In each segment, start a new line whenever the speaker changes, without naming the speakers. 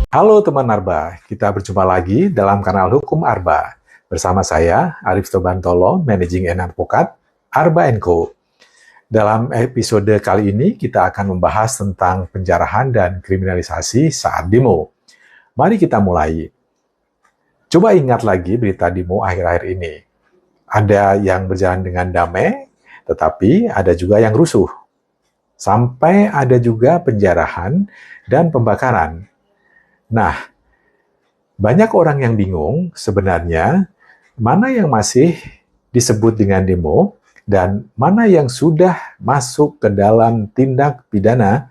Halo teman Arba, kita berjumpa lagi dalam kanal Hukum Arba. Bersama saya, Arif Tobantolo, Managing Advocate, Arba & Co. Dalam episode kali ini, kita akan membahas tentang penjarahan dan kriminalisasi saat demo. Mari kita mulai. Coba ingat lagi berita demo akhir-akhir ini. Ada yang berjalan dengan damai, tetapi ada juga yang rusuh. Sampai ada juga penjarahan dan pembakaran. Nah, banyak orang yang bingung sebenarnya mana yang masih disebut dengan demo dan mana yang sudah masuk ke dalam tindak pidana.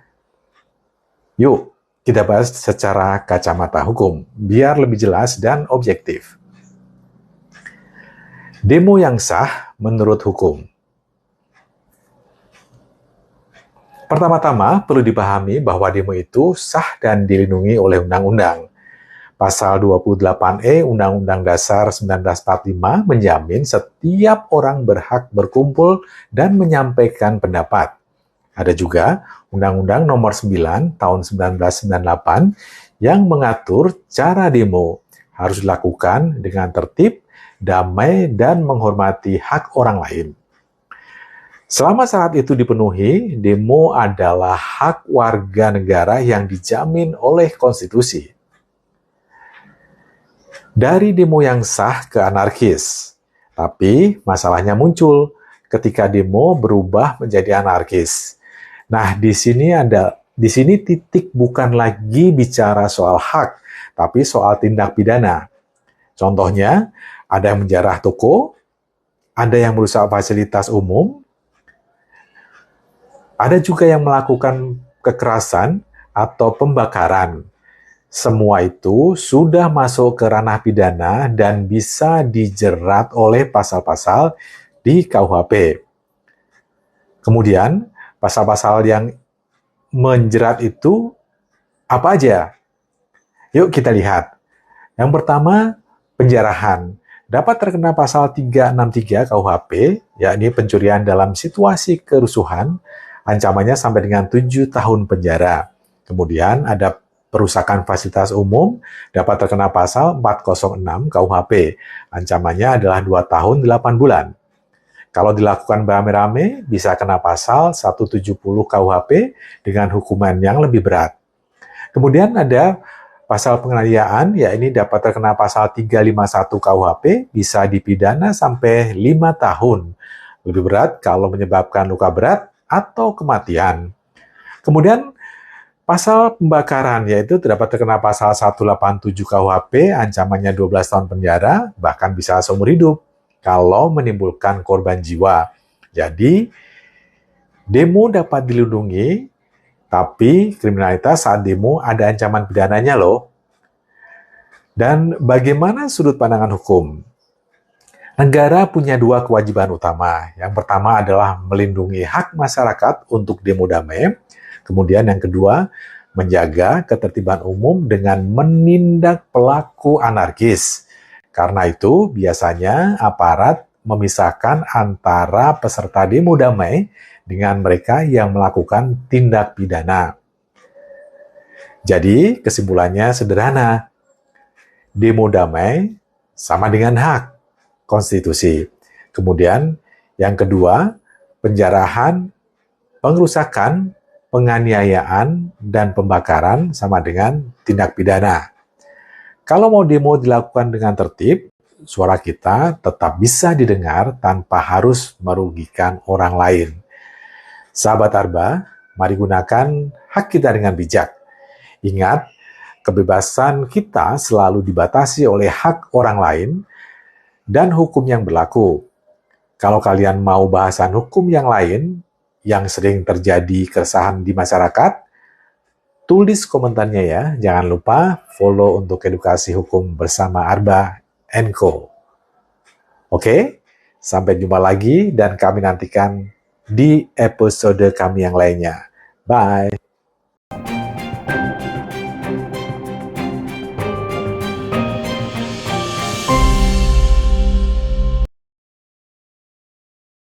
Yuk, kita bahas secara kacamata hukum, biar lebih jelas dan objektif. Demo yang sah menurut hukum. Pertama-tama, perlu dipahami bahwa demo itu sah dan dilindungi oleh undang-undang. Pasal 28E Undang-Undang Dasar 1945 menjamin setiap orang berhak berkumpul dan menyampaikan pendapat. Ada juga Undang-Undang Nomor 9 Tahun 1998 yang mengatur cara demo harus dilakukan dengan tertib, damai, dan menghormati hak orang lain. Selama syarat itu dipenuhi, demo adalah hak warga negara yang dijamin oleh konstitusi. Dari demo yang sah ke anarkis, tapi masalahnya muncul ketika demo berubah menjadi anarkis. Nah, di sini titik bukan lagi bicara soal hak, tapi soal tindak pidana. Contohnya, ada yang menjarah toko, ada yang merusak fasilitas umum, ada juga yang melakukan kekerasan atau pembakaran. Semua itu sudah masuk ke ranah pidana dan bisa dijerat oleh pasal-pasal di KUHP. Kemudian, pasal-pasal yang menjerat itu apa aja? Yuk kita lihat. Yang pertama, penjarahan. Dapat terkena pasal 363 KUHP, yakni pencurian dalam situasi kerusuhan, ancamannya sampai dengan 7 tahun penjara. Kemudian ada perusakan fasilitas umum, dapat terkena pasal 406 KUHP. Ancamannya adalah 2 tahun 8 bulan. Kalau dilakukan beramai-ramai, bisa kena pasal 170 KUHP dengan hukuman yang lebih berat. Kemudian ada pasal penganiayaan, ya ini dapat terkena pasal 351 KUHP, bisa dipidana sampai 5 tahun. Lebih berat kalau menyebabkan luka berat atau kematian. Kemudian pasal pembakaran, yaitu dapat terkena pasal 187 KUHP, ancamannya 12 tahun penjara, bahkan bisa seumur hidup kalau menimbulkan korban jiwa. Jadi, demo dapat dilindungi, tapi kriminalitas saat demo ada ancaman pidananya loh. Dan bagaimana sudut pandangan hukum? Negara punya 2 kewajiban utama. Yang pertama adalah melindungi hak masyarakat untuk demo damai. Kemudian yang kedua, menjaga ketertiban umum dengan menindak pelaku anarkis. Karena itu, biasanya aparat memisahkan antara peserta demo damai dengan mereka yang melakukan tindak pidana. Jadi, kesimpulannya sederhana. Demo damai sama dengan hak konstitusi. Kemudian yang kedua, penjarahan, pengerusakan, penganiayaan, dan pembakaran sama dengan tindak pidana. Kalau mau demo dilakukan dengan tertib, suara kita tetap bisa didengar tanpa harus merugikan orang lain. Sahabat Arba, mari gunakan hak kita dengan bijak. Ingat, kebebasan kita selalu dibatasi oleh hak orang lain dan hukum yang berlaku. Kalau kalian mau bahasan hukum yang lain yang sering terjadi keresahan di masyarakat, tulis komentarnya ya. Jangan lupa follow untuk edukasi hukum bersama Arba & Co. Oke, sampai jumpa lagi dan kami nantikan di episode kami yang lainnya. Bye!